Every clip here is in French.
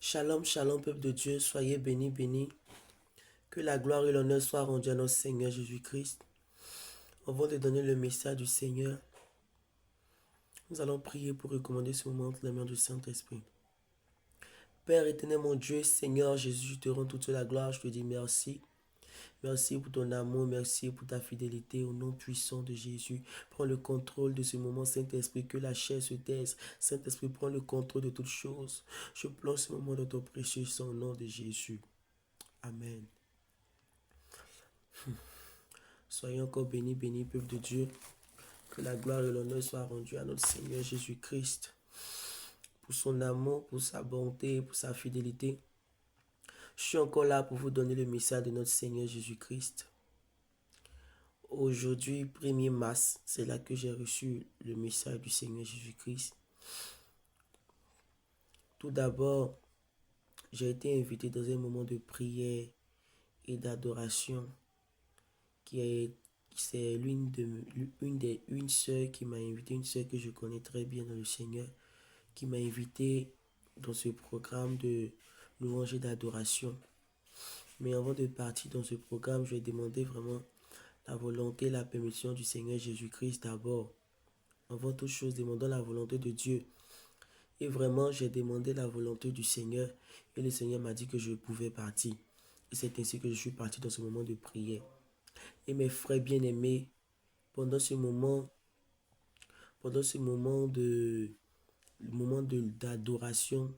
Shalom, shalom, peuple de Dieu, soyez bénis, bénis. Que la gloire et l'honneur soient rendus à notre Seigneur Jésus-Christ. Avant de donner le message du Seigneur, nous allons prier pour recommander ce moment entre les mains du Saint-Esprit. Père éternel, mon Dieu, Seigneur Jésus, je te rends toute la gloire, je te dis merci. Merci pour ton amour, merci pour ta fidélité au nom puissant de Jésus. Prends le contrôle de ce moment, Saint-Esprit, que la chair se taise. Saint-Esprit, prends le contrôle de toutes choses. Je plonge ce moment dans ton précieux sang au nom de Jésus. Amen. Soyez encore bénis, bénis, peuple de Dieu. Que la gloire et l'honneur soient rendus à notre Seigneur Jésus-Christ. Pour son amour, pour sa bonté, pour sa fidélité. Je suis encore là pour vous donner le message de notre Seigneur Jésus-Christ. Aujourd'hui, 1er mars, c'est là que j'ai reçu le message du Seigneur Jésus-Christ. Tout d'abord, j'ai été invité dans un moment de prière et d'adoration c'est une sœur qui m'a invité, une sœur que je connais très bien dans le Seigneur, qui m'a invité dans ce programme de louange et d'adoration. Mais avant de partir dans ce programme, je vais demander vraiment la volonté, la permission du Seigneur Jésus-Christ d'abord. Avant toute chose, demandons la volonté de Dieu. Et vraiment, j'ai demandé la volonté du Seigneur et le Seigneur m'a dit que je pouvais partir. Et c'est ainsi que je suis parti dans ce moment de prière. Et mes frères bien-aimés, pendant ce moment d'adoration,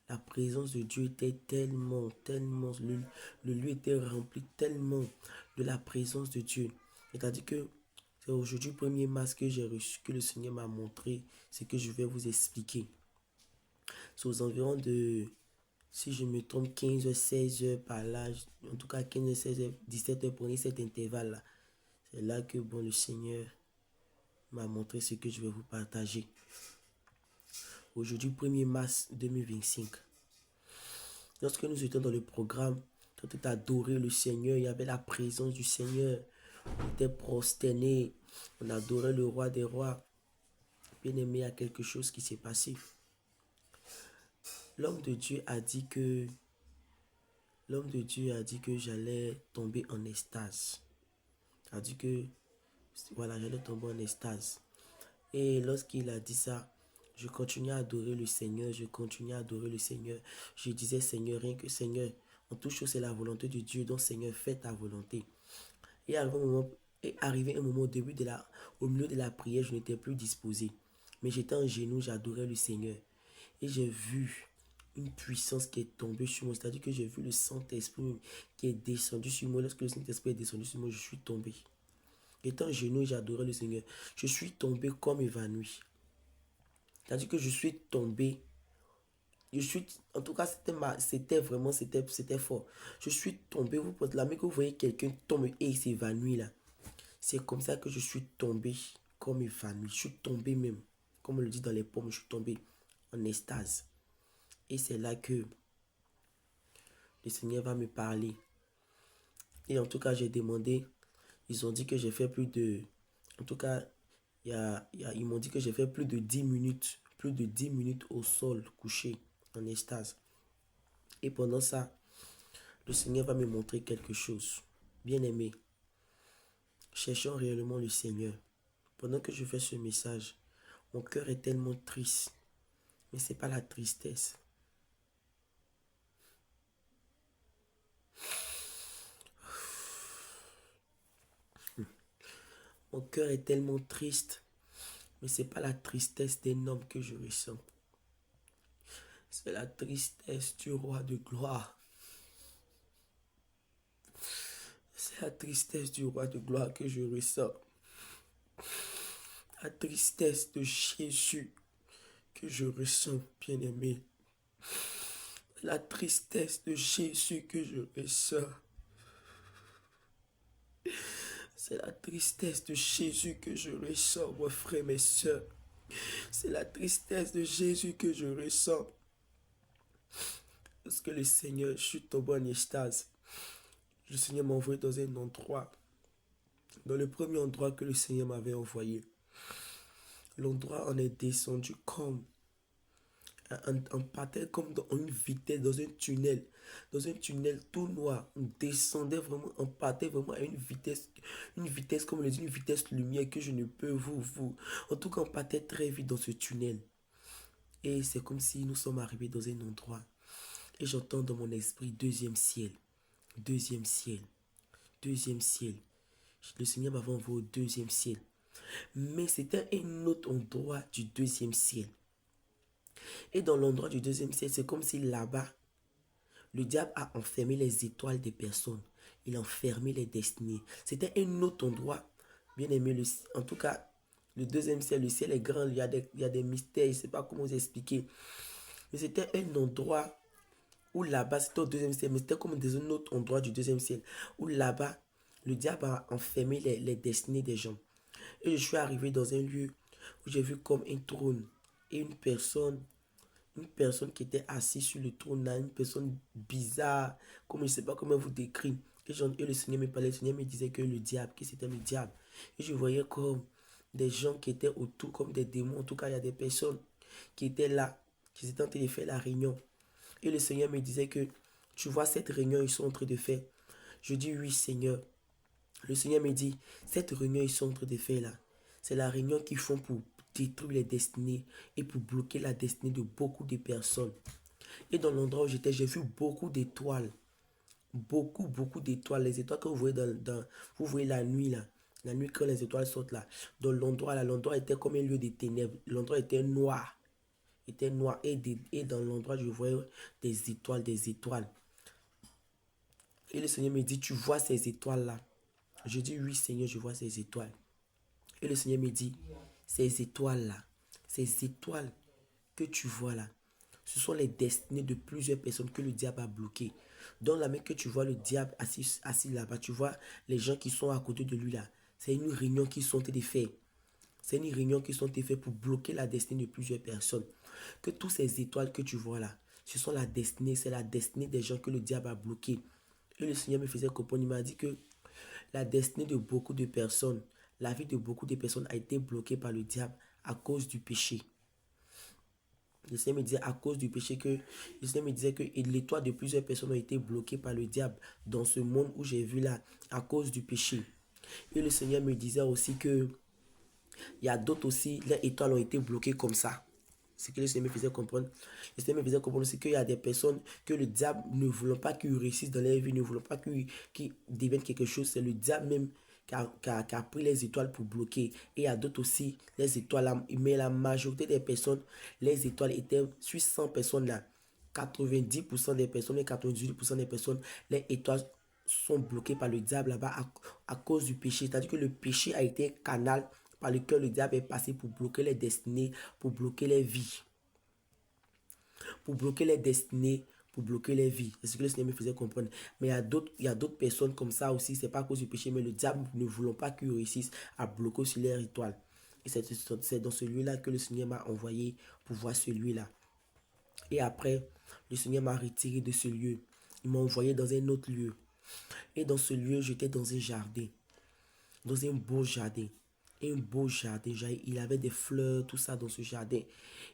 la présence de Dieu était tellement, le lieu était rempli tellement de la présence de Dieu. C'est-à-dire que c'est aujourd'hui, 1er mars, que j'ai reçu, que le Seigneur m'a montré ce que je vais vous expliquer. C'est aux environs de, si je me trompe, 15h, 16h par là, en tout cas 15h, 16h, 17h, prenez cet intervalle-là. C'est là que le Seigneur m'a montré ce que je vais vous partager. Aujourd'hui, 1er mars 2025. Lorsque nous étions dans le programme, tout était adoré le Seigneur, il y avait la présence du Seigneur. On était prosternés, on adorait le roi des rois. Bien aimé, il y a quelque chose qui s'est passé. L'homme de Dieu a dit que j'allais tomber en extase. Il a dit que j'allais tomber en extase. Et lorsqu'il a dit ça, je continuais à adorer le Seigneur, Je disais, Seigneur, rien que Seigneur, en toute chose, c'est la volonté de Dieu. Donc, Seigneur, fais ta volonté. Et arrivé un moment au milieu de la prière, je n'étais plus disposé. Mais j'étais en genoux, j'adorais le Seigneur. Et j'ai vu une puissance qui est tombée sur moi. C'est-à-dire que j'ai vu le Saint-Esprit qui est descendu sur moi. Lorsque le Saint-Esprit est descendu sur moi, je suis tombé. Étant en genoux, j'adorais le Seigneur. Je suis tombé comme évanoui. C'est-à-dire que je suis tombé. En tout cas, c'était fort. Je suis tombé, vous posez la main que vous voyez quelqu'un tombe et il s'évanouit là. C'est comme ça que je suis tombé comme évanoui. Je suis tombé même, comme on le dit dans les pommes, je suis tombé en extase. Et c'est là que le Seigneur va me parler. Et en tout cas, j'ai demandé, ils ont dit que j'ai fait plus de... En tout cas, ils m'ont dit que j'ai fait plus de 10 minutes au sol, couché, en extase. Et pendant ça, le Seigneur va me montrer quelque chose. Bien aimé, cherchons réellement le Seigneur. Pendant que je fais ce message, mon cœur est tellement triste. Mais ce n'est pas la tristesse. Mon cœur est tellement triste. Mais ce n'est pas la tristesse d'un homme que je ressens. C'est la tristesse du roi de gloire. C'est la tristesse du roi de gloire que je ressens. La tristesse de Jésus que je ressens, bien-aimé. La tristesse de Jésus que je ressens. C'est la tristesse de Jésus que je ressens, mes frères, mes soeurs. C'est la tristesse de Jésus que je ressens. Parce que le Seigneur, je suis tombé en extase. Le Seigneur m'a envoyé dans un endroit. Dans le premier endroit que le Seigneur m'avait envoyé. L'endroit en est descendu comme On partait comme dans une vitesse, dans un tunnel tout noir. On descendait vraiment, on partait vraiment à une vitesse, comme on le dit, une vitesse lumière que je ne peux vous. En tout cas, on partait très vite dans ce tunnel. Et c'est comme si nous sommes arrivés dans un endroit. Et j'entends dans mon esprit deuxième ciel, deuxième ciel, deuxième ciel. Le Seigneur m'avait envoyé au deuxième ciel. Mais c'était un autre endroit du deuxième ciel. Et dans l'endroit du deuxième ciel, c'est comme si là-bas, le diable a enfermé les étoiles des personnes. Il a enfermé les destinées. C'était un autre endroit. Bien aimé, en tout cas, le deuxième ciel, le ciel est grand, il y a des mystères, je ne sais pas comment vous expliquer. Mais c'était un endroit où là-bas, c'était au deuxième ciel, mais c'était comme dans un autre endroit du deuxième ciel, où là-bas, le diable a enfermé les destinées des gens. Et je suis arrivé dans un lieu où j'ai vu comme un trône et une personne qui était assise sur le trône là, une personne bizarre, comme je ne sais pas comment vous décrire. Et le Seigneur me parlait, le Seigneur me disait que c'était le diable. Et je voyais comme des gens qui étaient autour, comme des démons. En tout cas, il y a des personnes qui étaient là, qui étaient en train de faire la réunion. Et le Seigneur me disait que, tu vois cette réunion, ils sont en train de faire. Je dis oui, Seigneur. Le Seigneur me dit, cette réunion, ils sont en train de faire là. C'est la réunion qu'ils font pour détruire les destinées et pour bloquer la destinée de beaucoup de personnes. Et dans l'endroit où j'étais, j'ai vu beaucoup d'étoiles. Beaucoup d'étoiles. Les étoiles que vous voyez vous voyez la nuit là. La nuit quand les étoiles sortent là. Dans l'endroit là, l'endroit était comme un lieu de ténèbres. L'endroit était noir. Était noir. Et dans l'endroit, je voyais des étoiles, des étoiles. Et le Seigneur me dit, tu vois ces étoiles là? Je dis oui, Seigneur, je vois ces étoiles. Et le Seigneur me dit, ces étoiles-là, ces étoiles que tu vois là, ce sont les destinées de plusieurs personnes que le diable a bloquées. Dans la main que tu vois le diable assis là-bas, tu vois les gens qui sont à côté de lui là. C'est une réunion qui sont de faire. C'est une réunion qui sont faite pour bloquer la destinée de plusieurs personnes. Que toutes ces étoiles que tu vois là, ce sont la destinée, c'est la destinée des gens que le diable a bloqué. Et le Seigneur me faisait comprendre, il m'a dit que la destinée de beaucoup de personnes, la vie de beaucoup de personnes a été bloquée par le diable à cause du péché. Le Seigneur me disait à cause du péché que le Seigneur me disait que l'étoile de plusieurs personnes ont été bloquées par le diable dans ce monde où j'ai vu là à cause du péché. Et le Seigneur me disait aussi que il y a d'autres aussi, les étoiles ont été bloquées comme ça. C'est que le Seigneur me faisait comprendre. Le Seigneur me faisait comprendre aussi qu'il y a des personnes que le diable ne voulant pas qu'ils réussissent dans leur vie, ne voulant pas qu'ils deviennent quelque chose. C'est le diable même qui a pris les étoiles pour bloquer. Et il y a d'autres aussi, les étoiles, mais la majorité des personnes, les étoiles étaient sur 100 personnes là. 90% des personnes et 98% des personnes, les étoiles sont bloquées par le diable là-bas à cause du péché. C'est-à-dire que le péché a été un canal par lequel le diable est passé pour bloquer les destinées, pour bloquer les vies. Pour bloquer les destinées, pour bloquer les vies. C'est ce que le Seigneur me faisait comprendre. Mais il y a d'autres personnes comme ça aussi. C'est pas à cause du péché, mais le diable ne voulant pas qu'ils réussissent à bloquer sur les étoiles. Et c'est dans celui-là que le Seigneur m'a envoyé pour voir celui-là. Et après, le Seigneur m'a retiré de ce lieu. Il m'a envoyé dans un autre lieu. Et dans ce lieu, j'étais dans un jardin. Dans un beau jardin. Un beau jardin. Il avait des fleurs, tout ça dans ce jardin.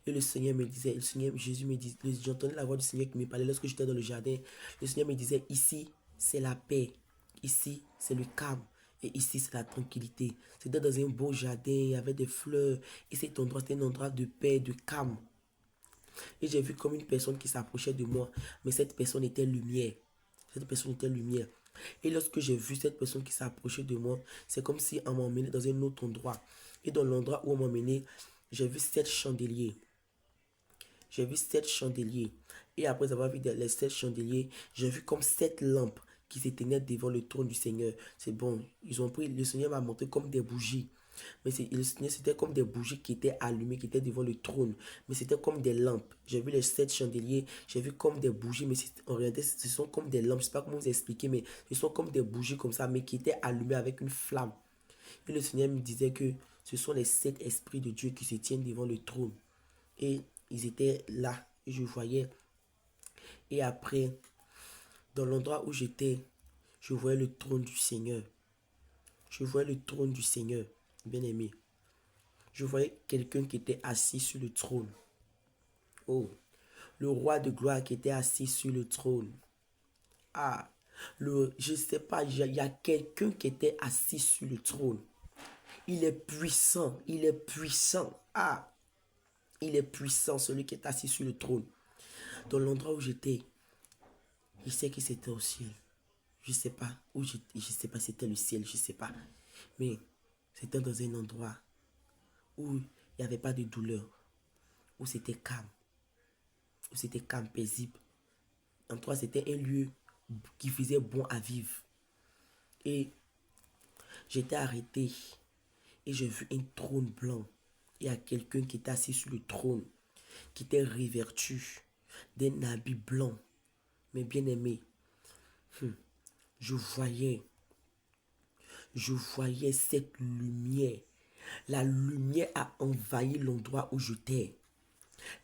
Et le Seigneur me disait, le Seigneur, Jésus me disait, j'entendais la voix du Seigneur qui me parlait lorsque j'étais dans le jardin. Le Seigneur me disait, ici, c'est la paix. Ici, c'est le calme. Et ici, c'est la tranquillité. C'était dans un beau jardin, il y avait des fleurs. Et cet endroit, c'était un endroit de paix, de calme. Et j'ai vu comme une personne qui s'approchait de moi. Mais cette personne était lumière. Cette personne était lumière. Et lorsque j'ai vu cette personne qui s'approchait de moi, c'est comme si on m'emmenait dans un autre endroit. Et dans l'endroit où on m'emmenait, j'ai vu 7 chandeliers. J'ai vu 7 chandeliers. Et après avoir vu les 7 chandeliers, j'ai vu comme 7 lampes qui s'éteignaient devant le trône du Seigneur. C'est bon, ils ont pris, le Seigneur m'a montré comme des bougies. Mais le Seigneur, c'était comme des bougies qui étaient allumées, qui étaient devant le trône. Mais c'était comme des lampes. J'ai vu les 7 chandeliers, j'ai vu comme des bougies, mais en réalité, ce sont comme des lampes. Je ne sais pas comment vous expliquer, mais ce sont comme des bougies comme ça, mais qui étaient allumées avec une flamme. Et le Seigneur me disait que ce sont les 7 esprits de Dieu qui se tiennent devant le trône. Et ils étaient là, et je voyais. Et après, dans l'endroit où j'étais, je voyais le trône du Seigneur. Je voyais le trône du Seigneur, bien aimé. Je voyais quelqu'un qui était assis sur le trône. Oh, le roi de gloire qui était assis sur le trône. Ah, je ne sais pas, il y a quelqu'un qui était assis sur le trône. Il est puissant, il est puissant. Ah, il est puissant, celui qui est assis sur le trône. Dans l'endroit où j'étais, je sais que c'était au ciel. Je ne sais pas où j'étais, je ne sais pas si c'était le ciel, je ne sais pas. Mais c'était dans un endroit où il n'y avait pas de douleur, où c'était calme, paisible. En toi, c'était un lieu qui faisait bon à vivre. Et j'étais arrêté et j'ai vu un trône blanc. Il y a quelqu'un qui était assis sur le trône, qui était revêtu d'un habit blanc. Mais bien aimé, je voyais cette lumière. La lumière a envahi l'endroit où j'étais.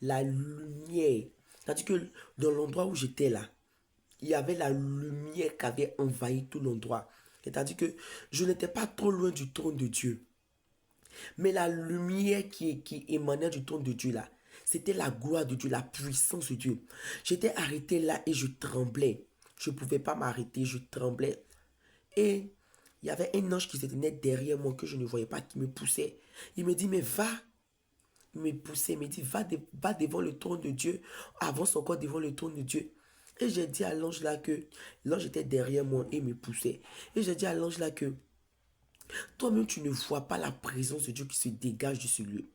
La lumière. C'est-à-dire que dans l'endroit où j'étais là, il y avait la lumière qui avait envahi tout l'endroit. C'est-à-dire que je n'étais pas trop loin du trône de Dieu. Mais la lumière qui émanait du trône de Dieu là, c'était la gloire de Dieu, la puissance de Dieu. J'étais arrêté là et je tremblais. Je ne pouvais pas m'arrêter, je tremblais. Et il y avait un ange qui se tenait derrière moi que je ne voyais pas, qui me poussait. Il me dit, mais va. Il me poussait, il me dit, va devant le trône de Dieu. Avance encore devant le trône de Dieu. Et j'ai dit à l'ange là que, l'ange était derrière moi et me poussait. Et j'ai dit à l'ange là que, toi-même tu ne vois pas la présence de Dieu qui se dégage de ce lieu.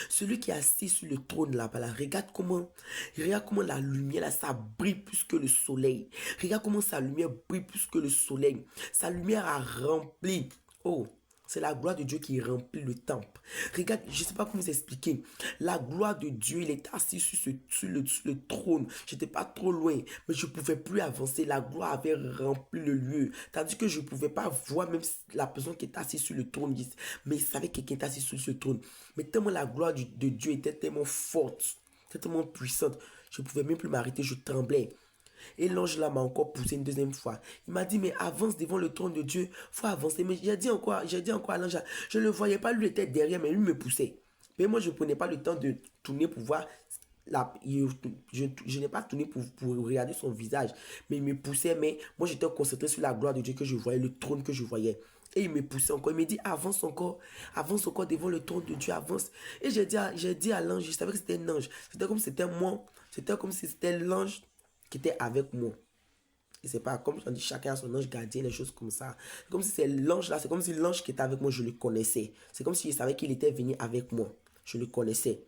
Celui qui est assis sur le trône là-bas, là, regarde comment la lumière là, ça brille plus que le soleil. Regarde comment sa lumière brille plus que le soleil. Sa lumière a rempli. Oh, c'est la gloire de Dieu qui remplit le temple. Regarde, je ne sais pas comment vous expliquer. La gloire de Dieu, il est assis sur le trône. Je n'étais pas trop loin, mais je ne pouvais plus avancer. La gloire avait rempli le lieu. Tandis que je ne pouvais pas voir même la personne qui était assise sur le trône. Mais il savait que quelqu'un était assis sur ce trône. Mais tellement la gloire de Dieu était tellement forte, tellement puissante, je ne pouvais même plus m'arrêter, je tremblais. Et l'ange là m'a encore poussé une deuxième fois. Il m'a dit, mais avance devant le trône de Dieu. Il faut avancer. Mais j'ai dit encore à l'ange, je ne le voyais pas, lui était derrière, mais lui me poussait. Mais moi, je ne prenais pas le temps de tourner pour voir. Je n'ai pas tourné pour regarder son visage. Mais il me poussait, mais moi, j'étais concentré sur la gloire de Dieu que je voyais, le trône que je voyais. Et il me poussait encore. Il me dit, avance encore devant le trône de Dieu, avance. Et j'ai dit à l'ange, je savais que c'était un ange. C'était comme si c'était moi. C'était comme si c'était l'ange qui était avec moi. Et c'est pas comme on dit, chacun a son ange gardien, les choses comme ça. C'est comme si c'est l'ange là, c'est comme si l'ange qui était avec moi, je le connaissais. C'est comme si je savais qu'il était venu avec moi. Je le connaissais.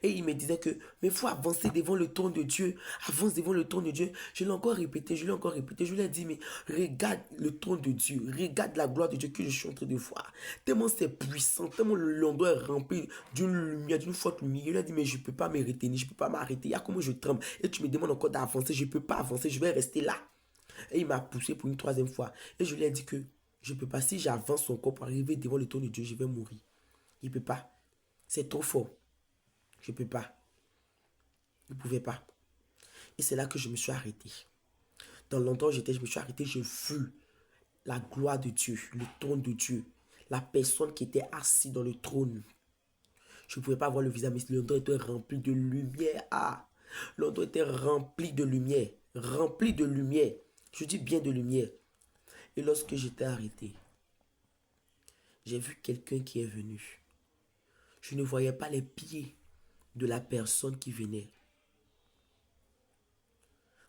Et il me disait que, mais il faut avancer devant le trône de Dieu. Avance devant le trône de Dieu. Je l'ai encore répété, je lui ai dit, mais regarde le trône de Dieu. Regarde la gloire de Dieu que je suis en train de voir. Tellement c'est puissant, tellement l'endroit est rempli d'une lumière, d'une forte lumière. Il a dit, mais je ne peux pas me retenir, je ne peux pas m'arrêter. Il y a comment je tremble. Et tu me demandes encore d'avancer. Je ne peux pas avancer, je vais rester là. Et il m'a poussé pour une troisième fois. Et je lui ai dit que je ne peux pas. Si j'avance encore pour arriver devant le trône de Dieu, je vais mourir. Il ne peut pas. C'est trop fort. Je ne peux pas. Il ne pouvait pas. Et c'est là que je me suis arrêté. Dans l'endroit où j'étais, je me suis arrêté. J'ai vu la gloire de Dieu, le trône de Dieu. La personne qui était assise dans le trône. Je ne pouvais pas voir le visage, mais l'endroit était rempli de lumière. Ah, l'endroit était rempli de lumière. Rempli de lumière. Je dis bien de lumière. Et lorsque j'étais arrêté, j'ai vu quelqu'un qui est venu. Je ne voyais pas les pieds de la personne qui venait.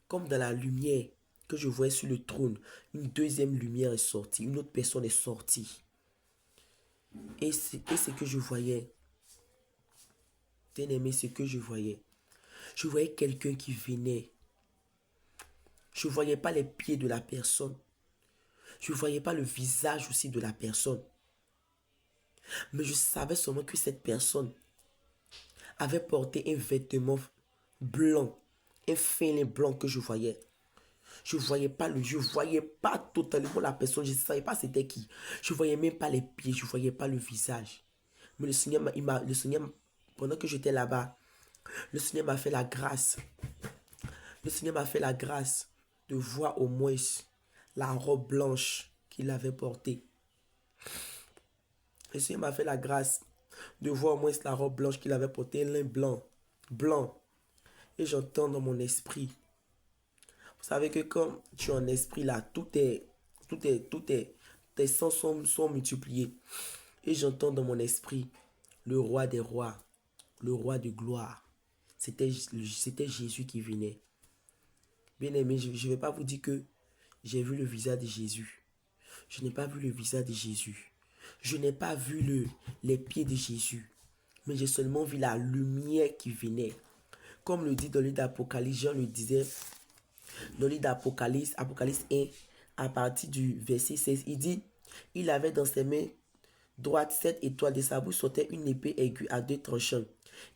Comme dans la lumière que je voyais sur le trône, une deuxième lumière est sortie, une autre personne est sortie. Et ce que je voyais, bien aimé, ce que je voyais quelqu'un qui venait. Je ne voyais pas les pieds de la personne. Je ne voyais pas le visage aussi de la personne. Mais je savais seulement que cette personne avait porté un vêtement blanc, un félin blanc que je voyais. Je voyais pas totalement la personne, je ne savais pas c'était qui. Je voyais même pas les pieds, je voyais pas le visage. Mais le Seigneur, pendant que j'étais là-bas, le Seigneur m'a fait la grâce. Le Seigneur m'a fait la grâce de voir au moins la robe blanche qu'il avait portée. Le Seigneur m'a fait la grâce de voir au moins la robe blanche qu'il avait portée, un lin blanc. Et j'entends dans mon esprit. Vous savez que quand tu es en esprit là, tes sens sont multipliés. Et j'entends dans mon esprit le roi des rois, le roi de gloire. C'était Jésus qui venait. Bien aimé, je ne vais pas vous dire que j'ai vu le visage de Jésus. Je n'ai pas vu le visage de Jésus. Je n'ai pas vu les pieds de Jésus. Mais j'ai seulement vu la lumière qui venait. Comme le dit dans le livre d'Apocalypse, Jean le disait, dans le livre d'Apocalypse, Apocalypse 1, à partir du verset 16, il dit, il avait dans ses mains droite 7 étoiles, de sa bouche sortait une épée aiguë à 2 tranchants.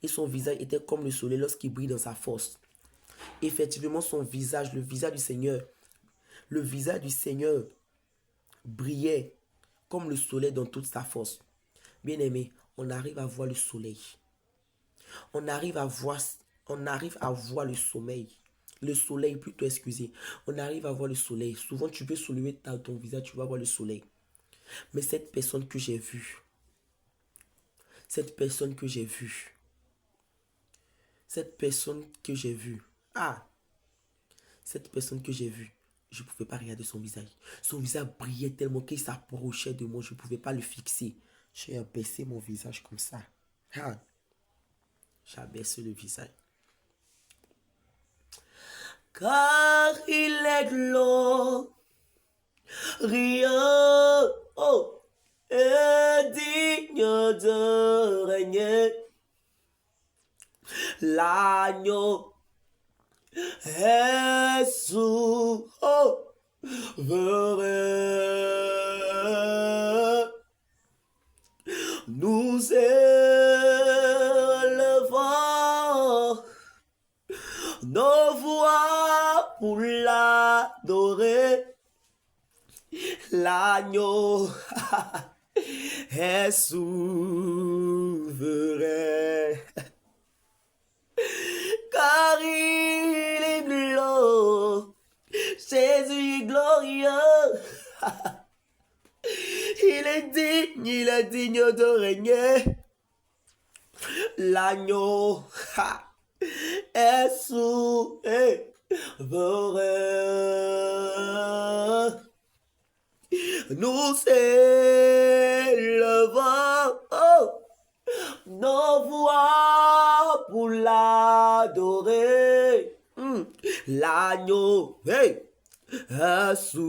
Et son visage était comme le soleil lorsqu'il brille dans sa force. Effectivement, son visage, le visage du Seigneur brillait comme le soleil dans toute sa force. Bien aimé, on arrive à voir le soleil. On arrive à voir le sommeil. Le soleil plutôt, excusez. On arrive à voir le soleil. Souvent, tu peux soulever ton visage, tu vas voir le soleil. Mais cette personne que j'ai vue, cette personne que j'ai vue, je ne pouvais pas regarder son visage. Son visage brillait tellement qu'il s'approchait de moi, je ne pouvais pas le fixer. J'ai abaissé mon visage comme ça. J'ai abaissé le visage. Car il est glorieux, et digne de régner. L'agneau est souverain. Nous élevons nos voix pour l'adorer. L'agneau est souverain. Car il est glorieux. Jésus est glorieux. Il est digne de régner. L'agneau est souverain. Nous élevons nos voix pour l'adorer. L'agneau est souverain.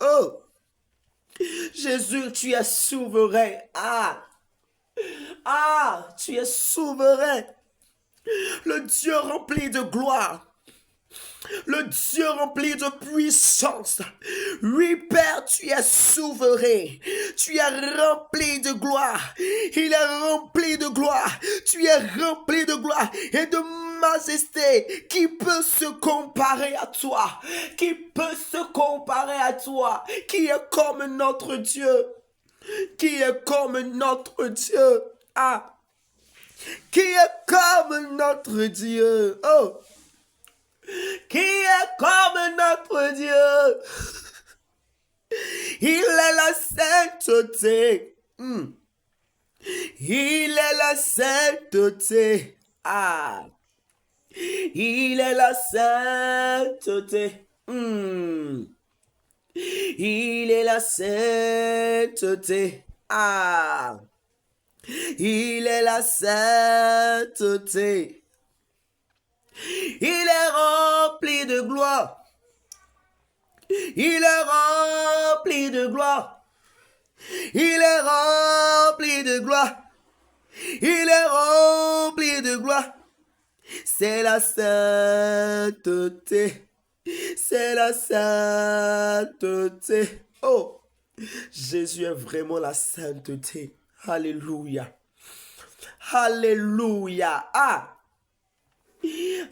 Oh, Jésus, tu es souverain. Tu es souverain. Le Dieu rempli de gloire. Le Dieu rempli de puissance. Oui, Père, tu es souverain. Tu es rempli de gloire. Il est rempli de gloire. Tu es rempli de gloire et de majesté. Qui peut se comparer à toi? Qui peut se comparer à toi? Qui est comme notre Dieu? Qui est comme notre Dieu? Qui est comme notre Dieu? Oh! Qui est comme notre Dieu? Il est la sainteté. Il est la sainteté. Il est la sainteté. Il est la sainteté. Il est la sainteté. Il est rempli de gloire. Il est rempli de gloire. Il est rempli de gloire. Il est rempli de gloire. C'est la sainteté. C'est la sainteté. Oh, Jésus est vraiment la sainteté. Alléluia. Alléluia.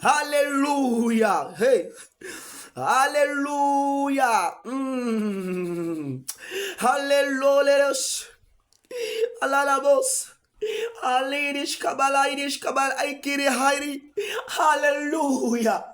Alléluia. Hey. Alléluia. Alléluia. Alléluia. Alléluia.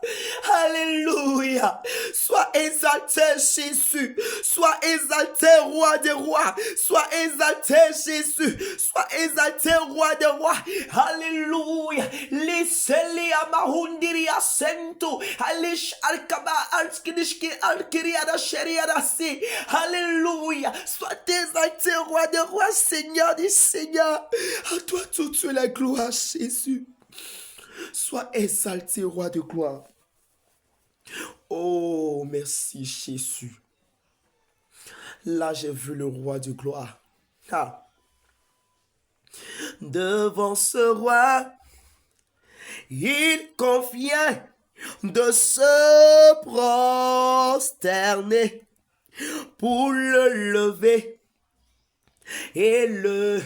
Alléluia. Sois exalté, Jésus. Sois exalté, roi des rois. Sois exalté, Jésus. Sois exalté, roi des rois. Alléluia. Liseli amahundiri asento. Alish alkaba alskidishki alkiriada sheriada si. Alléluia. Sois exalté, roi des rois, Seigneur des seigneurs. À toi toute la gloire, Jésus. Sois exalté, roi de gloire. Oh, merci, Jésus. Là, j'ai vu le roi de gloire. Ah. Devant ce roi, il convient de se prosterner pour le lever et le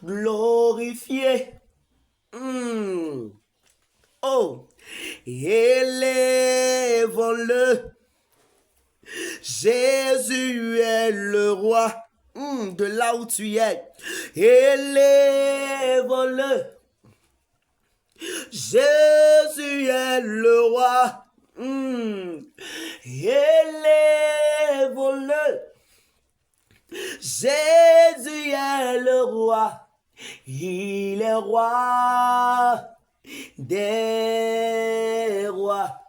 glorifier. Oh, élevons-le. Jésus est le roi. De là où tu es. Élevons-le. Jésus est le roi. Élevons-le. Jésus est le roi. Il est roi des rois.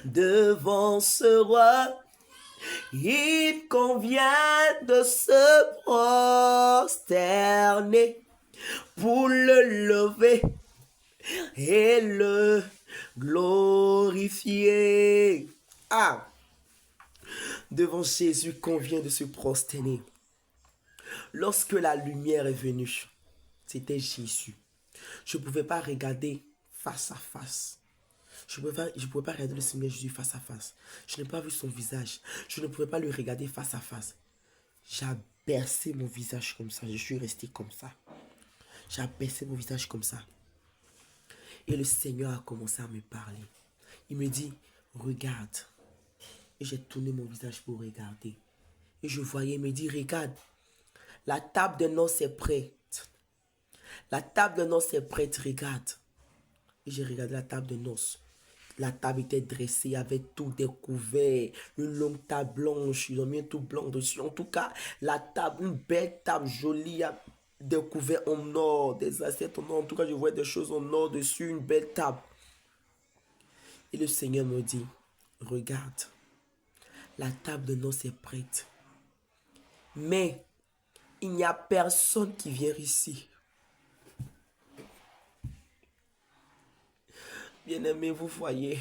Devant ce roi, il convient de se prosterner pour le lever et le glorifier. Ah! Devant Jésus convient de se prosterner. Lorsque la lumière est venue, c'était Jésus. Je ne pouvais pas regarder face à face. Je ne pouvais pas regarder le Seigneur Jésus face à face. Je n'ai pas vu son visage. Je ne pouvais pas le regarder face à face. J'ai abaissé mon visage comme ça. Je suis resté comme ça. J'ai abaissé mon visage comme ça. Et le Seigneur a commencé à me parler. Il me dit, regarde. Et j'ai tourné mon visage pour regarder. Et je voyais, il me dit, regarde. La table de noces est prête. La table de noces est prête, regarde. Et j'ai regardé la table de noces. La table était dressée, il y avait tout découvert. Une longue table blanche, ils ont mis tout blanc dessus. En tout cas, la table, une belle table jolie, découvert en or, des assiettes en or. En tout cas, je voyais des choses en or dessus, une belle table. Et le Seigneur me dit, regarde, la table de noces est prête. Mais il n'y a personne qui vient ici. Bien-aimé, vous voyez,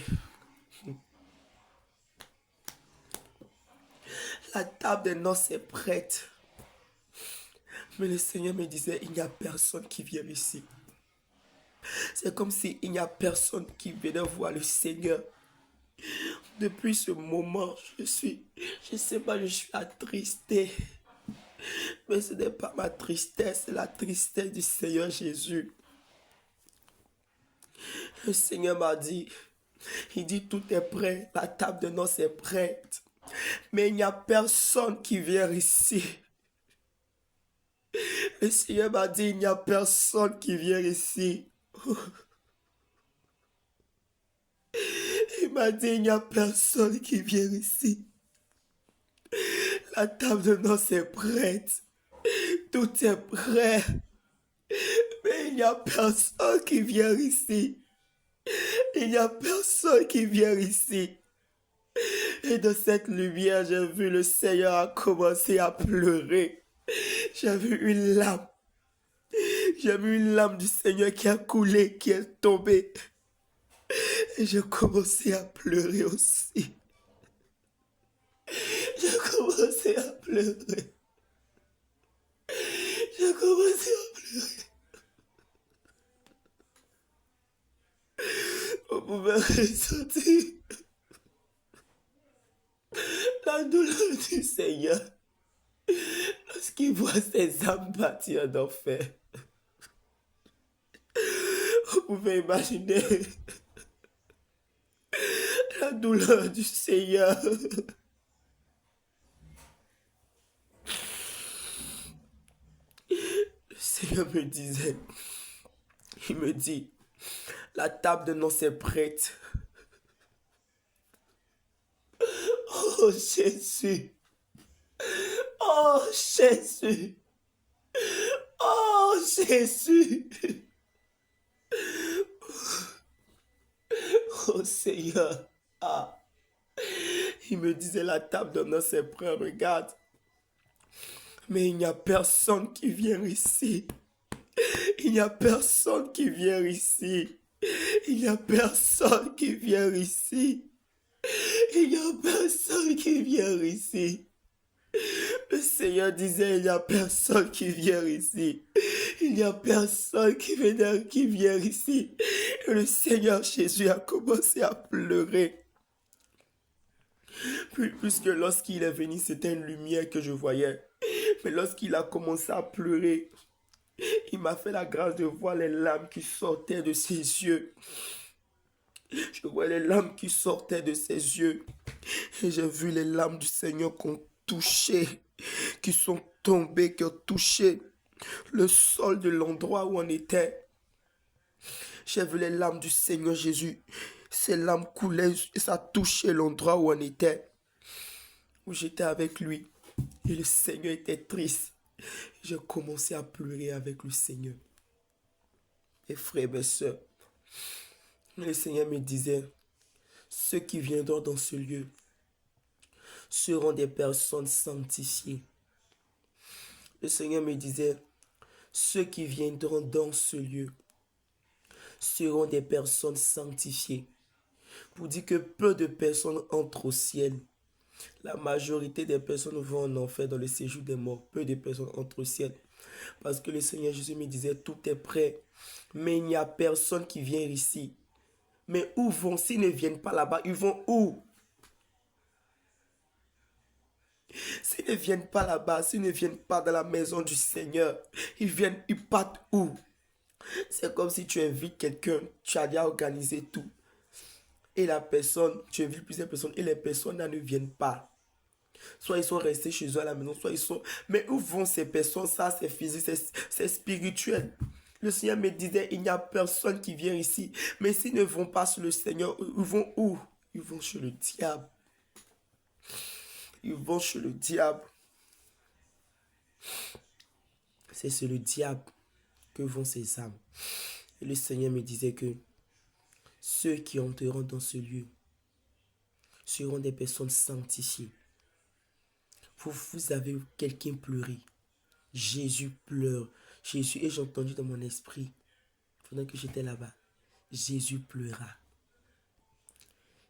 la table de noces est prête. Mais le Seigneur me disait, il n'y a personne qui vient ici. C'est comme s'il n'y a personne qui venait voir le Seigneur. Depuis ce moment, je sais pas, je suis attristé. Mais ce n'est pas ma tristesse, c'est la tristesse du Seigneur Jésus. Le Seigneur m'a dit, il dit tout est prêt, la table de noces est prête. Mais il n'y a personne qui vient ici. Le Seigneur m'a dit, il n'y a personne qui vient ici. Il m'a dit, il n'y a personne qui vient ici. La table de noces est prête. Tout est prêt. Mais il n'y a personne qui vient ici. Il n'y a personne qui vient ici. Et de cette lumière, j'ai vu le Seigneur a commencé à pleurer. J'ai vu une larme. J'ai vu une larme du Seigneur qui a coulé, qui est tombée. Et j'ai commencé à pleurer aussi. J'ai commencé à pleurer. J'ai commencé à pleurer. On pouvait ressentir la douleur du Seigneur lorsqu'il voit ses âmes bâtir d'enfer. Vous pouvez imaginer la douleur du Seigneur. Le Seigneur me disait, il me dit, la table de noces est prête. Oh Jésus, oh Jésus, oh Jésus, oh Seigneur. Ah, il me disait, la table de noces est prête, regarde. Mais il n'y a personne qui vient ici. Il n'y a personne qui vient ici. Il n'y a personne qui vient ici. Il n'y a personne qui vient ici. Le Seigneur disait, il n'y a personne qui vient ici. Il n'y a personne qui vient ici. Et le Seigneur Jésus a commencé à pleurer. Puisque lorsqu'il est venu, c'était une lumière que je voyais. Mais lorsqu'il a commencé à pleurer, il m'a fait la grâce de voir les larmes qui sortaient de ses yeux. Je vois les larmes qui sortaient de ses yeux. Et j'ai vu les larmes du Seigneur qui ont touché, qui sont tombées, qui ont touché le sol de l'endroit où on était. J'ai vu les larmes du Seigneur Jésus. Ces larmes coulaient et ça touchait l'endroit où on était, où j'étais avec lui. Et le Seigneur était triste. J'ai commencé à pleurer avec le Seigneur. Mes frères, mes soeurs, le Seigneur me disait, ceux qui viendront dans ce lieu seront des personnes sanctifiées. Le Seigneur me disait, ceux qui viendront dans ce lieu seront des personnes sanctifiées. Pour dire que peu de personnes entrent au ciel. La majorité des personnes vont en enfer dans le séjour des morts. Peu de personnes entrent au ciel. Parce que le Seigneur Jésus me disait, tout est prêt. Mais il n'y a personne qui vient ici. Mais où vont? S'ils ne viennent pas là-bas, ils vont où? S'ils ne viennent pas là-bas, s'ils ne viennent pas dans la maison du Seigneur, ils partent où? C'est comme si tu invites quelqu'un, tu as déjà organisé tout. Et la personne, tu invites plusieurs personnes et les personnes là ne viennent pas. Soit ils sont restés chez eux à la maison, soit ils sont... Mais où vont ces personnes? Ça, c'est physique, c'est spirituel. Le Seigneur me disait, il n'y a personne qui vient ici. Mais s'ils ne vont pas sur le Seigneur, ils vont où? Ils vont chez le diable. Ils vont chez le diable. C'est sur le diable que vont ces âmes. Et le Seigneur me disait que ceux qui entreront dans ce lieu seront des personnes sanctifiées. Vous avez quelqu'un pleuré. Jésus pleure. Jésus, et j'ai entendu dans mon esprit, pendant que j'étais là-bas, Jésus pleura.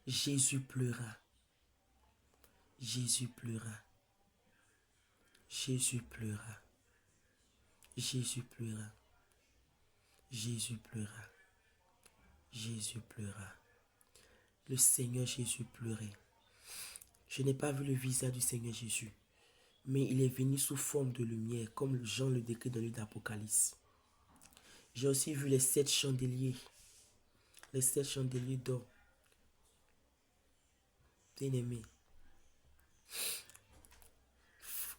Jésus pleura. Jésus pleura. Jésus pleura. Jésus pleura. Jésus pleura. Jésus pleura. Le Seigneur Jésus pleurait. Je n'ai pas vu le visage du Seigneur Jésus, mais il est venu sous forme de lumière, comme Jean le décrit dans le livre d'Apocalypse. J'ai aussi vu les 7 chandeliers. Les 7 chandeliers d'or. Bien-aimés,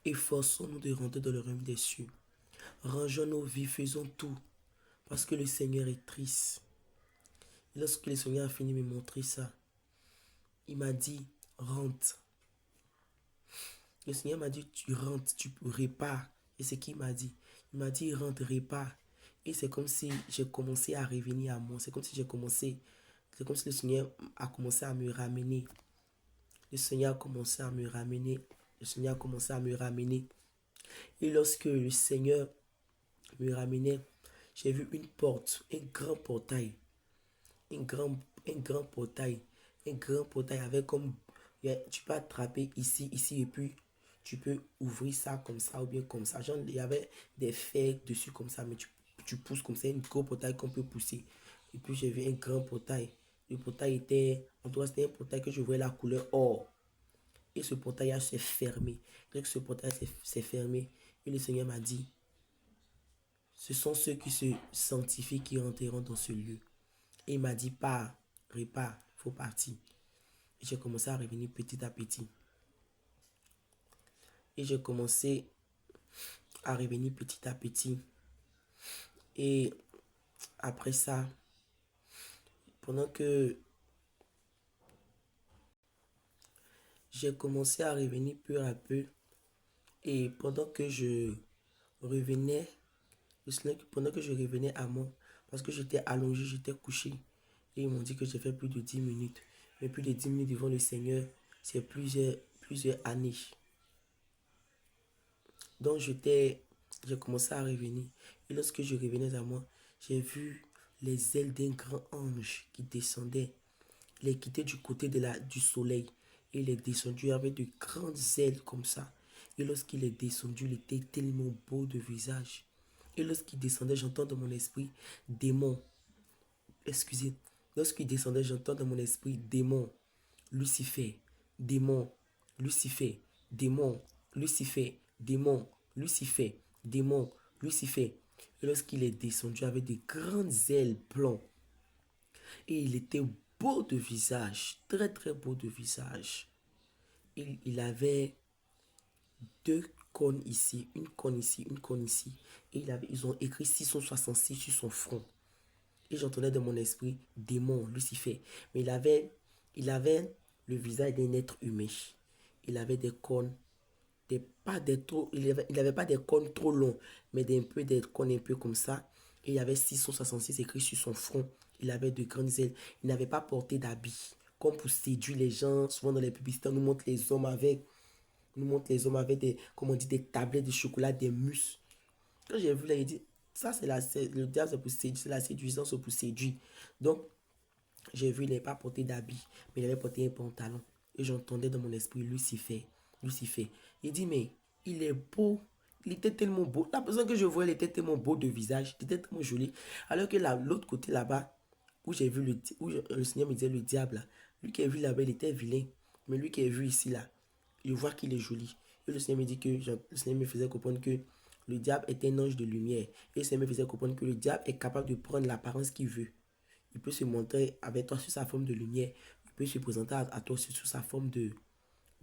efforçons-nous de rentrer dans le royaume des cieux. Rangeons nos vies, faisons tout, parce que le Seigneur est triste. Et lorsque le Seigneur a fini de me montrer ça, il m'a dit, rentre. Le Seigneur m'a dit, tu rentres, tu répares. Et c'est ce qu'il m'a dit. Il m'a dit, rentre, répare. Et c'est comme si j'ai commencé à revenir à moi. C'est comme si le Seigneur a commencé à me ramener. Le Seigneur a commencé à me ramener. Le Seigneur a commencé à me ramener. Et lorsque le Seigneur me ramenait, j'ai vu une porte, un grand portail. Un grand portail. Un grand portail avec comme... Tu peux attraper ici, ici, et puis tu peux ouvrir ça comme ça ou bien comme ça. Genre, il y avait des fers dessus comme ça, mais tu pousses comme ça, un gros portail qu'on peut pousser. Et puis j'ai vu un grand portail. Le portail était... En tout cas, c'était un portail que je voyais la couleur or. Et ce portail s'est fermé. Dès que ce portail s'est fermé, et le Seigneur m'a dit, ce sont ceux qui se sanctifient qui entreront dans ce lieu. Et il m'a dit, pars, répare, il faut partir. Et j'ai commencé à revenir petit à petit. Et j'ai commencé à revenir petit à petit. Et après ça, pendant que j'ai commencé à revenir peu à peu, et pendant que je revenais, pendant que je revenais à moi, parce que j'étais allongé, j'étais couché, et ils m'ont dit que j'ai fait plus de 10 minutes. Mais plus de 10 minutes devant le Seigneur, c'est plusieurs années. Donc j'ai commencé à revenir. Et lorsque je revenais à moi, j'ai vu les ailes d'un grand ange qui descendait. Il est quitté du côté du soleil. Et il est descendu avec de grandes ailes comme ça. Et lorsqu'il est descendu, il était tellement beau de visage. Et lorsqu'il descendait, j'entends dans mon esprit, démon, excusez, lorsqu'il descendait, j'entends dans mon esprit, démon, Lucifer, démon, Lucifer, démon, Lucifer, démon, Lucifer, démon, Lucifer. Et lorsqu'il est descendu avec des grandes ailes blancs, et il était beau de visage, très très beau de visage. Il avait deux cônes ici, une cône ici, une cône ici. Et ils ont écrit 666 sur son front. Et j'entendais dans mon esprit, démon, Lucifer. Mais il avait le visage d'un être humain. Il avait des cônes, il avait pas des cônes trop longs, mais des cônes un peu comme ça. Et il y avait 666 écrit sur son front. Il avait de grandes ailes. Il n'avait pas porté d'habit. Comme pour séduire les gens, souvent dans les publicités, on nous montre les hommes avec des, comme on dit, des tablettes de chocolat, des muscles. Quand j'ai vu là, il dit, ça le diable, c'est pour séduire, c'est la séduisance pour séduire. Donc, j'ai vu, il n'avait pas porté d'habit, mais il avait porté un pantalon. Et j'entendais dans mon esprit Lucifer, Lucifer. Il dit, mais il est beau. Il était tellement beau. La personne que je voyais, il était tellement beau de visage. Il était tellement joli. Alors que l'autre côté là-bas, où j'ai vu le Seigneur me disait le diable, là, lui qui est vu là-bas, il était vilain. Mais lui qui est vu ici, là, je vois qu'il est joli. Et le Seigneur me dit que, le Seigneur me faisait comprendre que le diable est un ange de lumière. Et le Seigneur me faisait comprendre que le diable est capable de prendre l'apparence qu'il veut. Il peut se montrer avec toi sous sa forme de lumière. Il peut se présenter à toi sous sa forme de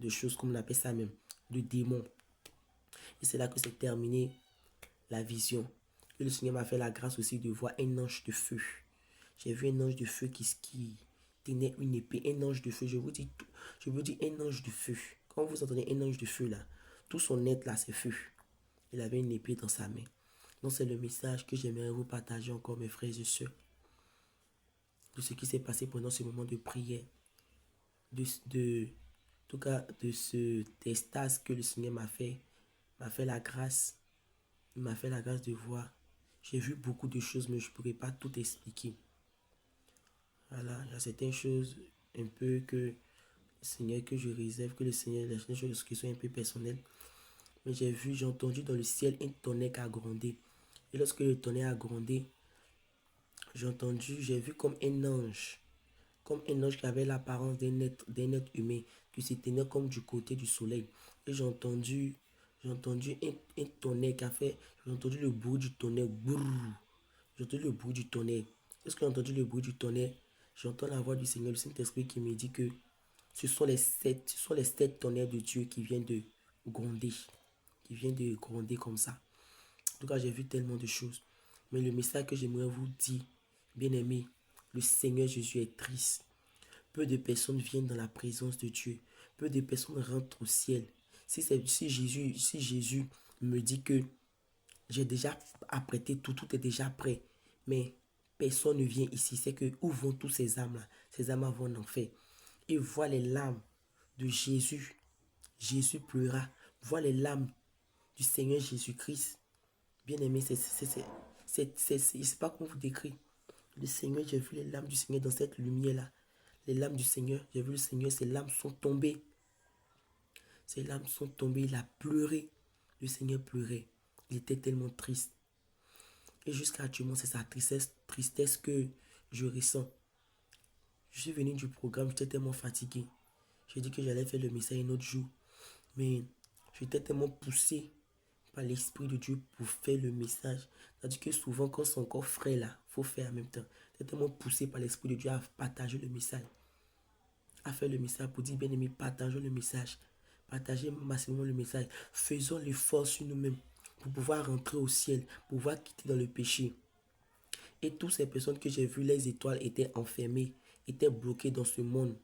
choses, comme on appelle ça même, de démon. Et c'est là que s'est terminé la vision. Et le Seigneur m'a fait la grâce aussi de voir un ange de feu. J'ai vu un ange de feu qui tenait une épée. Un ange de feu, je vous dis un ange de feu. Quand vous entendez un ange de feu là, tout son être là, c'est feu. Il avait une épée dans sa main. Donc c'est le message que j'aimerais vous partager encore, mes frères et sœurs, de ce qui s'est passé pendant ce moment de prière, en tout cas de ce extase que le Seigneur m'a fait la grâce, il m'a fait la grâce de voir. J'ai vu beaucoup de choses, mais je ne pourrais pas tout expliquer. Voilà, il y a certaines choses un peu que le Seigneur, que je réserve, que le Seigneur, les choses qui sont un peu personnelles. Mais j'ai entendu dans le ciel un tonnerre qui a grondé. Et lorsque le tonnerre a grondé, j'ai vu comme un ange qui avait l'apparence d'un être humain, qui se tenait comme du côté du soleil. Et j'ai entendu un tonnerre qui a fait, j'ai entendu le bruit du tonnerre, brrr. J'ai entendu le bruit du tonnerre. Lorsque j'ai entendu le bruit du tonnerre, j'entends la voix du Seigneur, le Saint-Esprit qui me dit que ce sont les sept tonnerres de Dieu gronder, qui viennent de gronder comme ça. En tout cas, j'ai vu tellement de choses. Mais le message que j'aimerais vous dire, bien aimé, le Seigneur Jésus est triste. Peu de personnes viennent dans la présence de Dieu. Peu de personnes rentrent au ciel. Si Jésus me dit que j'ai déjà apprêté tout, tout est déjà prêt, mais personne ne vient ici, c'est que où vont tous ces âmes-là? Ces âmes vont en enfer. Et voit les larmes de Jésus. Jésus pleura. Voit les larmes du Seigneur Jésus-Christ. Bien aimé, je ne sais pas comment vous décrire. Le Seigneur, j'ai vu les larmes du Seigneur dans cette lumière-là. Les larmes du Seigneur, j'ai vu le Seigneur, ses larmes sont tombées. Ses larmes sont tombées, il a pleuré. Le Seigneur pleurait. Il était tellement triste. Et jusqu'à actuellement, c'est sa tristesse que je ressens. Je suis venu du programme, j'étais tellement fatigué. J'ai dit que j'allais faire le message un autre jour. Mais j'étais tellement poussé par l'Esprit de Dieu pour faire le message. C'est-à-dire que souvent, quand c'est encore frais là, il faut faire en même temps. J'étais tellement poussé par l'Esprit de Dieu à partager le message. À faire le message pour dire, bien aimé, partageons le message. Partagez massivement le message. Faisons l'effort sur nous-mêmes pour pouvoir rentrer au ciel, pour pouvoir quitter dans le péché. Et toutes ces personnes que j'ai vues, les étoiles étaient enfermées, étaient bloquées dans ce monde,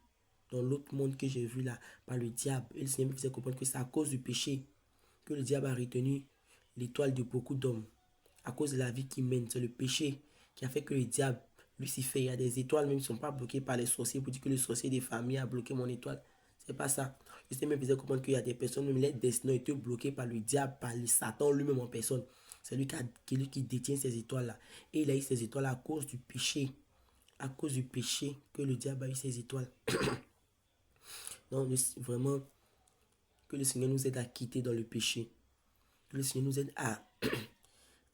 dans l'autre monde que j'ai vu là, par le diable. Et le Seigneur me faisait comprendre que c'est à cause du péché que le diable a retenu l'étoile de beaucoup d'hommes. À cause de la vie qu'il mène, c'est le péché qui a fait que le diable, Lucifer, il y a des étoiles même qui ne sont pas bloquées par les sorciers pour dire que le sorcier des familles a bloqué mon étoile. C'est pas ça. Le Seigneur me faisait comprendre qu'il y a des personnes, même les destins ont été bloqués par le diable, par le Satan lui-même en personne. C'est lui qui détient ces étoiles-là. Et il a eu ces étoiles-là à cause du péché. À cause du péché que le diable a eu ces étoiles. Donc, vraiment, que le Seigneur nous aide à quitter dans le péché. Que le Seigneur nous aide à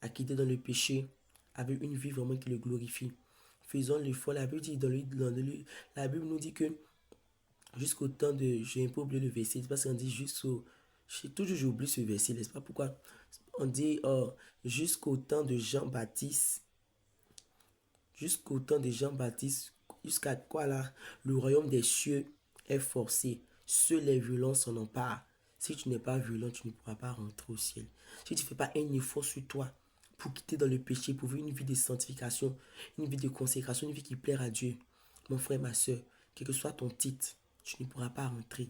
quitter dans le péché avec une vie vraiment qui le glorifie. Faisons l'effort. La Bible dit la Bible nous dit que jusqu'au temps de... J'ai un peu oublié le verset. C'est parce qu'on dit jusqu'au... Toujours j'oublie ce verset, n'est-ce pas pourquoi? On dit jusqu'au temps de Jean-Baptiste. Jusqu'au temps de Jean-Baptiste. Jusqu'à quoi là? Le royaume des cieux est forcé. Seuls les violents s'en emparent. Si tu n'es pas violent, tu ne pourras pas rentrer au ciel. Si tu ne fais pas un effort sur toi pour quitter dans le péché, pour vivre une vie de sanctification, une vie de consécration, une vie qui plaire à Dieu, mon frère, ma soeur, quel que soit ton titre, tu ne pourras pas rentrer.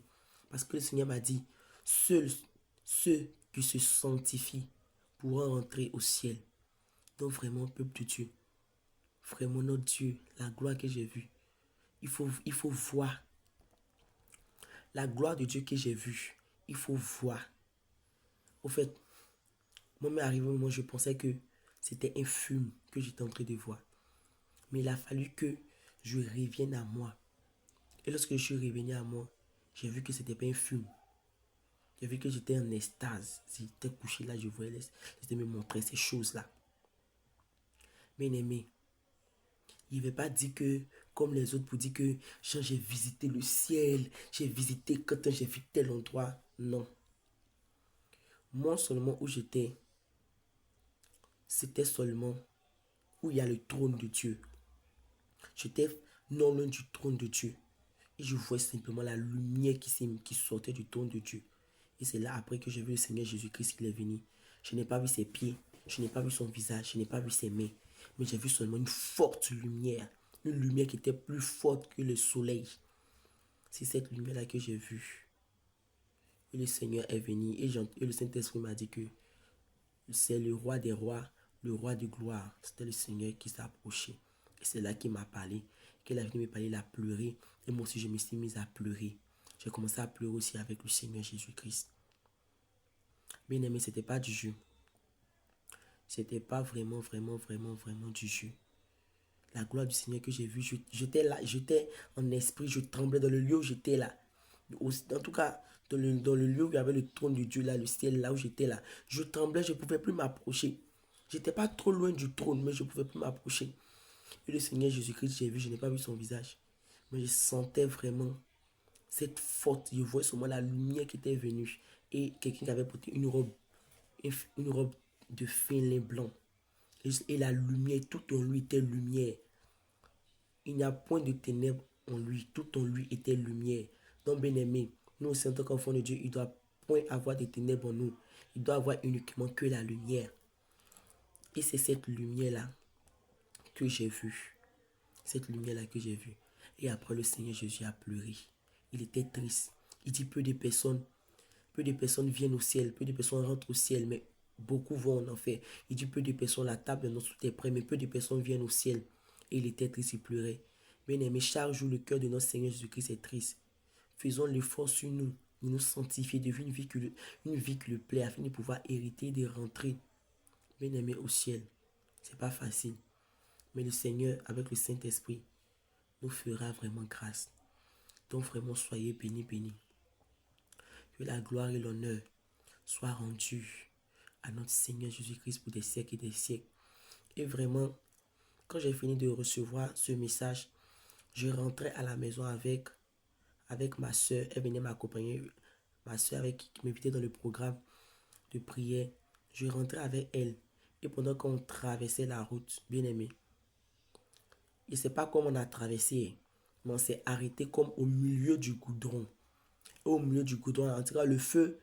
Parce que le Seigneur m'a dit, seuls ceux qui se sanctifient pourront rentrer au ciel. Donc vraiment, peuple de Dieu, vraiment notre Dieu, la gloire que j'ai vue, il faut voir la gloire de Dieu que j'ai vue. Il faut voir. Au fait, moi, m'est arrivé au moment où je pensais que c'était un film que j'étais en train de voir. Mais il a fallu que je revienne à moi. Et lorsque je suis revenu à moi, j'ai vu que c'était pas un film. J'ai vu que j'étais en extase. J'étais couché là, je voyais, j'étais me montrer ces choses-là. Bien aimé, il ne veut pas dire que, comme les autres, pour dire que j'ai visité le ciel, j'ai visité quand j'ai vu tel endroit. Non. Moi seulement où j'étais, c'était seulement où il y a le trône de Dieu. J'étais non loin du trône de Dieu. Et je voyais simplement la lumière qui sortait du trône de Dieu. Et c'est là après que j'ai vu le Seigneur Jésus-Christ qui est venu. Je n'ai pas vu ses pieds, je n'ai pas vu son visage, je n'ai pas vu ses mains. Mais j'ai vu seulement une forte lumière. Une lumière qui était plus forte que le soleil. C'est cette lumière-là que j'ai vue. Et le Seigneur est venu. Et le Saint-Esprit m'a dit que c'est le roi des rois, le roi de gloire. C'était le Seigneur qui s'est approché. Et c'est là qu'il m'a parlé. Qu'il a venu me parler, il a pleuré. Et moi aussi, je me suis mise à pleurer. J'ai commencé à pleurer aussi avec le Seigneur Jésus-Christ. Bien aimé, c'était pas du jeu. C'était pas vraiment du jeu. La gloire du Seigneur que j'ai vue, j'étais là, j'étais en esprit, je tremblais dans le lieu où j'étais là. En tout cas, dans le lieu où il y avait le trône de Dieu, là, le ciel, là où j'étais là, je tremblais, je ne pouvais plus m'approcher. J'étais pas trop loin du trône, mais je ne pouvais plus m'approcher. Et le Seigneur Jésus-Christ, j'ai vu, je n'ai pas vu son visage. Mais je sentais vraiment cette forte, je voyais seulement la lumière qui était venue. Et quelqu'un qui avait porté une robe de fin lin blanc. Et la lumière, tout en lui était lumière. Il n'y a point de ténèbres en lui, tout en lui était lumière. Donc, bien aimé, nous aussi en tant qu'enfants de Dieu, il ne doit point avoir de ténèbres en nous. Il doit avoir uniquement que la lumière. Et c'est cette lumière-là que j'ai vue. Cette lumière-là que j'ai vue. Et après, le Seigneur Jésus a pleuré. Il était triste. Il dit peu de personnes viennent au ciel, peu de personnes rentrent au ciel, mais beaucoup vont en enfer. Il dit peu de personnes, la table de notre est prête, mais peu de personnes viennent au ciel. Et il était triste, il pleurait. Bien aimé, chaque jour, le cœur de notre Seigneur Jésus-Christ est triste. Faisons l'effort sur nous, de nous sanctifier, de vivre une vie qui le plaît, afin de pouvoir hériter, de rentrer, bien aimé, au ciel. C'est pas facile. Mais le Seigneur, avec le Saint-Esprit, nous fera vraiment grâce. Donc vraiment, soyez bénis, bénis. Que la gloire et l'honneur soient rendus à notre Seigneur Jésus-Christ pour des siècles et des siècles. Et vraiment, quand j'ai fini de recevoir ce message, je rentrais à la maison avec ma soeur. Elle venait m'accompagner. Ma soeur qui m'invitait dans le programme de prière. Je rentrais avec elle. Et pendant qu'on traversait la route, bien aimé, je ne sais pas comment on a traversé, mais on s'est arrêté comme au milieu du goudron. Au milieu du goudron, en tout cas, le feu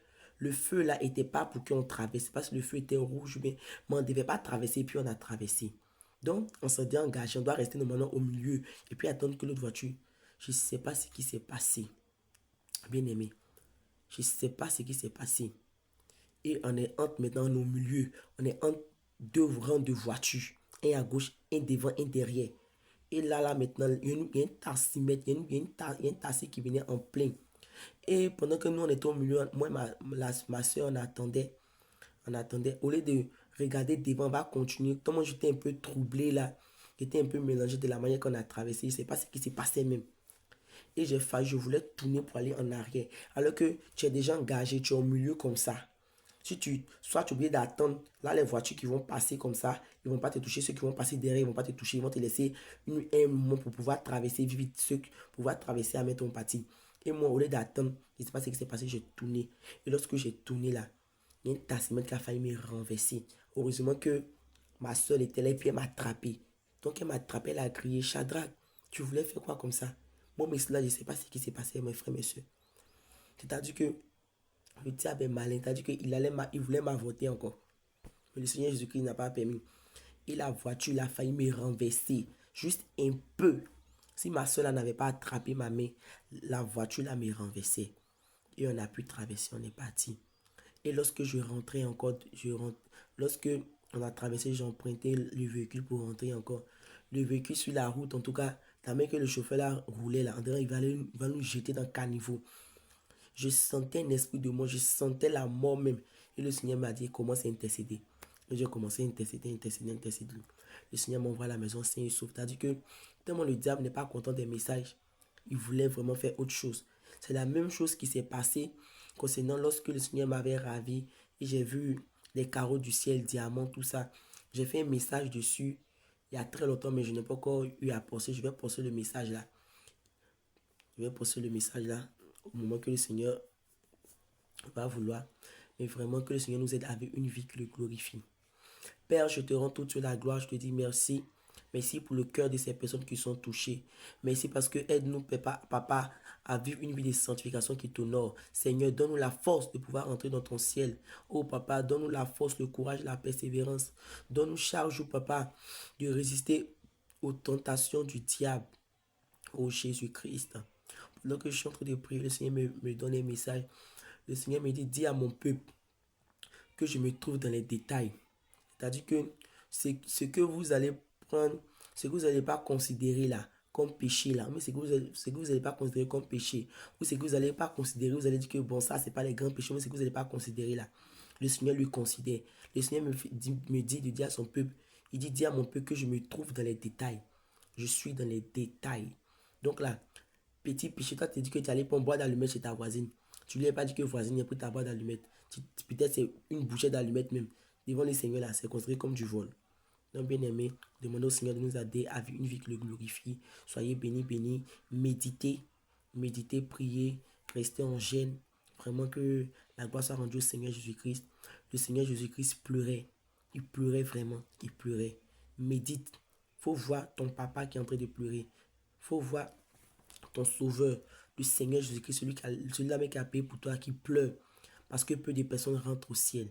là n'était pas pour qu'on traverse, parce que le feu était rouge, mais on ne devait pas traverser, puis on a traversé. Donc, on s'est dit engagé, on doit rester normalement au milieu et puis attendre que l'autre voiture. Je ne sais pas ce qui s'est passé. Bien aimé. Je ne sais pas ce qui s'est passé. Et on est entre maintenant au milieu. On est entre deux rangs de voitures. Un à gauche, un devant, un derrière. Et là maintenant, il y a une tassimètre, il y a une tasse qui venait en plein. Et pendant que nous, on était au milieu, moi et ma soeur, on attendait. Au lieu de regarder devant, on va continuer. Moi, j'étais un peu troublé là. J'étais un peu mélangé de la manière qu'on a traversé. Je ne sais pas ce qui s'est passé même. Et je voulais tourner pour aller en arrière. Alors que tu es déjà engagé, tu es au milieu comme ça. Si soit tu es obligé d'attendre, là les voitures qui vont passer comme ça, ils ne vont pas te toucher, ceux qui vont passer derrière, ils ne vont pas te toucher, ils vont te laisser un moment pour pouvoir traverser vite, pour pouvoir traverser à mettre ton parti. Et moi, au lieu d'attendre, je ne sais pas ce qui s'est passé, j'ai tourné. Et lorsque j'ai tourné là, il y a une tassemette qui a failli me renverser. Heureusement que ma soeur était là et puis elle m'a attrapé. Donc elle m'a attrapé, elle a crié, Shadrach, tu voulais faire quoi comme ça? Moi, mais cela, je ne sais pas ce qui s'est passé, mes frères, mes soeurs. C'est-à-dire que le diable est malin, c'est-à-dire qu'il voulait m'avorter encore. Mais le Seigneur Jésus-Christ n'a pas permis. Et la voiture, il a failli me renverser. Juste un peu. Si ma soeur n'avait pas attrapé ma main, la voiture là me renversait. Et on a pu traverser, on est parti. Et lorsque je rentrais encore, lorsque on a traversé, j'ai emprunté le véhicule pour rentrer encore. Le véhicule sur la route, en tout cas, la main que le chauffeur là roulait là, il va nous jeter dans le caniveau. Je sentais un esprit de mort, je sentais la mort même. Et le Seigneur m'a dit, commence à intercéder. Et j'ai commencé à intercéder. Le Seigneur m'envoie à la maison sain et sauf. C'est-à-dire que tellement le diable n'est pas content des messages, il voulait vraiment faire autre chose. C'est la même chose qui s'est passée concernant lorsque le Seigneur m'avait ravi et j'ai vu les carreaux du ciel, diamants, tout ça. J'ai fait un message dessus il y a très longtemps, mais je n'ai pas encore eu à poster. Je vais poster le message là. Au moment que le Seigneur va vouloir. Mais vraiment que le Seigneur nous aide avec une vie qui le glorifie. Père, je te rends toute la gloire, je te dis merci. Merci pour le cœur de ces personnes qui sont touchées. Merci parce que aide-nous, papa, à vivre une vie de sanctification qui t'honore. Seigneur, donne-nous la force de pouvoir entrer dans ton ciel. Oh papa, donne-nous la force, le courage, la persévérance. Donne-nous chaque jour, papa, de résister aux tentations du diable. Oh Jésus-Christ. Pendant que je suis en train de prier, le Seigneur me donne un message. Le Seigneur me dit, dis à mon peuple que je me trouve dans les détails. C'est-à-dire que ce que vous allez prendre, ce que vous n'allez pas considérer là comme péché là, mais ce que vous n'allez pas considérer comme péché, ou ce que vous n'allez pas considérer, vous allez dire que bon, ça c'est pas les grands péchés, mais ce que vous n'allez pas considérer là, le Seigneur lui considère. Le Seigneur me dit de dire à son peuple, il dit, dis à mon peuple que je me trouve dans les détails. Je suis dans les détails. Donc là, petit péché, toi tu dis que tu allais prendre boire d'allumettes chez ta voisine. Tu lui as pas dit que voisine a pris ta boîte d'allumettes. Peut-être c'est une bouchée d'allumettes même. Devant le Seigneur là, c'est considéré comme du vol. Donc bien aimé, demandez au Seigneur de nous aider à vivre une vie qui le glorifie. Soyez bénis, bénis. Méditez, priez, restez en gêne. Vraiment que la gloire soit rendue au Seigneur Jésus-Christ. Le Seigneur Jésus-Christ pleurait. Il pleurait vraiment. Il pleurait. Médite. Faut voir ton papa qui est en train de pleurer. Faut voir ton sauveur, le Seigneur Jésus-Christ, celui-là qui a payé pour toi, qui pleure. Parce que peu de personnes rentrent au ciel.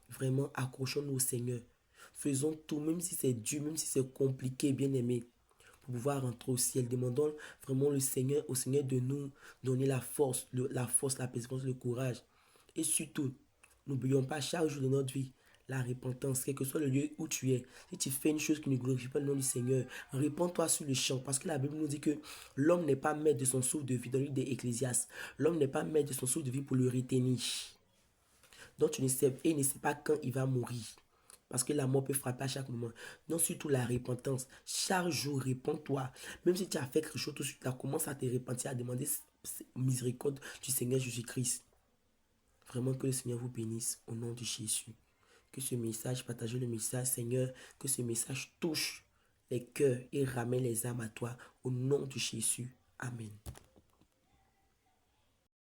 Vraiment, accrochons-nous au Seigneur. Faisons tout, même si c'est dur, même si c'est compliqué, bien aimé, pour pouvoir rentrer au ciel. Demandons vraiment au Seigneur de nous donner la force, la persévérance, le courage. Et surtout, n'oublions pas chaque jour de notre vie la repentance, quel que soit le lieu où tu es. Si tu fais une chose qui ne glorifie pas le nom du Seigneur, répands-toi sur le champ. Parce que la Bible nous dit que l'homme n'est pas maître de son souffle de vie. Dans le livre des Ecclésiastes, l'homme n'est pas maître de son souffle de vie pour le retenir. Donc tu ne sais, et il ne sait pas quand il va mourir. Parce que la mort peut frapper à chaque moment. Donc surtout la repentance. Chaque jour, répands-toi. Même si tu as fait quelque chose, tout de suite, là, commence à te repentir, à demander miséricorde du Seigneur Jésus-Christ. Vraiment que le Seigneur vous bénisse au nom de Jésus. Que ce message, partagez le message, Seigneur, que ce message touche les cœurs et ramène les âmes à toi au nom de Jésus. Amen.